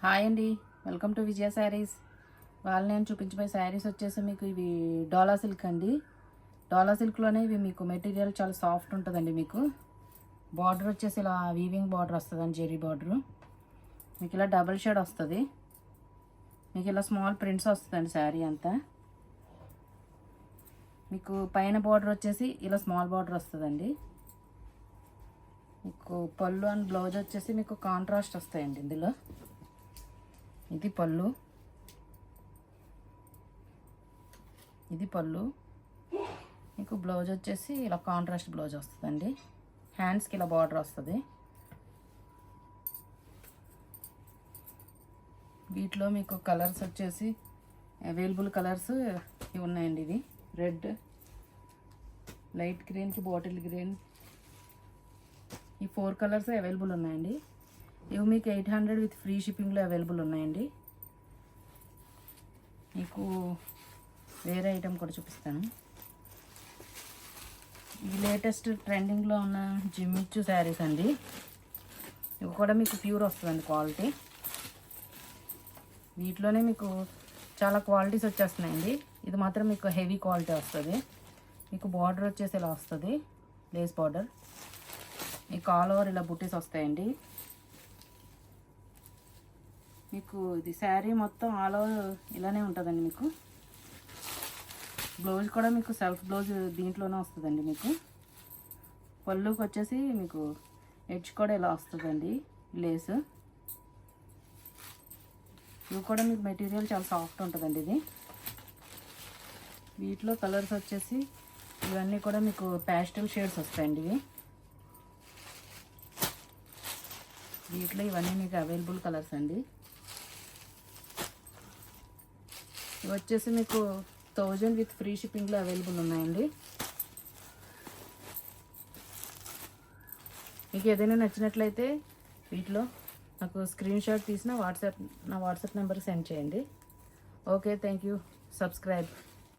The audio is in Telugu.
హాయ్ అండి, వెల్కమ్ టు విజయ శారీస్. వాళ్ళు నేను చూపించబోయే శారీస్ వచ్చేసి మీకు ఇవి డోలా సిల్క్ అండి. డోలా సిల్క్లోనే ఇవి మీకు మెటీరియల్ చాలా సాఫ్ట్ ఉంటుందండి. మీకు బార్డర్ వచ్చేసి ఇలా వీవింగ్ బార్డర్ వస్తుందండి, జెరీ బార్డరు. మీకు ఇలా డబుల్ షేడ్ వస్తుంది. మీకు ఇలా స్మాల్ ప్రింట్స్ వస్తుందండి శారీ అంతా. మీకు పైన బార్డర్ వచ్చేసి ఇలా స్మాల్ బార్డర్ వస్తుందండి. మీకు పళ్ళు అండ్ బ్లౌజ్ వచ్చేసి మీకు కాంట్రాస్ట్ వస్తాయండి. ఇందులో ఇది పళ్ళు, ఇది పళ్ళు. మీకు బ్లౌజ్ వచ్చేసి ఇలా కాంట్రాస్ట్ బ్లౌజ్ వస్తుందండి. హ్యాండ్స్కి ఇలా బార్డర్ వస్తుంది. వీటిలో మీకు కలర్స్ వచ్చేసి అవైలబుల్ కలర్స్ ఇవి ఉన్నాయండి. ఇది రెడ్, లైట్ గ్రీన్కి బాటిల్ గ్రీన్, ఈ 4 కలర్స్ అవైలబుల్ ఉన్నాయండి. ఇవి మీకు 800 విత్ ఫ్రీ షిప్పింగ్లో అవైలబుల్ ఉన్నాయండి. మీకు వేరే ఐటెం కూడా చూపిస్తాను. ఇది లేటెస్ట్ ట్రెండింగ్లో ఉన్న జిమ్మిచ్చు శారీస్ అండి. ఇవి కూడా మీకు ప్యూర్ వస్తుందండి క్వాలిటీ. వీటిలోనే మీకు చాలా క్వాలిటీస్ వచ్చేస్తున్నాయండి. ఇది మాత్రం మీకు హెవీ క్వాలిటీ వస్తుంది. మీకు బార్డర్ వచ్చేసి ఇలా వస్తుంది, లేస్ బార్డర్. మీకు ఆల్ ఓవర్ ఇలా బుట్టీస్ వస్తాయండి. మీకు ఇది శారీ మొత్తం ఆల్ ఓవర్ ఇలానే ఉంటుందండి. మీకు బ్లౌజ్ కూడా మీకు సెల్ఫ్ బ్లౌజ్ దీంట్లోనే వస్తుందండి. మీకు పళ్ళుకి వచ్చేసి మీకు ఎడ్జ్ కూడా ఇలా వస్తుందండి, లేస్. ఇవి కూడా మీకు మెటీరియల్ చాలా సాఫ్ట్ ఉంటుందండి. ఇది వీటిలో కలర్స్ వచ్చేసి ఇవన్నీ కూడా మీకు ప్యాస్టల్ షేడ్స్ వస్తాయండి. వీటిలో ఇవన్నీ మీకు అవైలబుల్ కలర్స్ అండి. ఇవి వచ్చేసి మీకు 1000 విత్ ఫ్రీ షిప్పింగ్లో అవైలబుల్ ఉన్నాయండి. మీకు ఏదైనా నచ్చినట్లయితే వీటిలో నాకు స్క్రీన్ షాట్ తీసిన నా వాట్సాప్ నెంబర్కి సెండ్ చేయండి. Okay, thank you. సబ్స్క్రైబ్.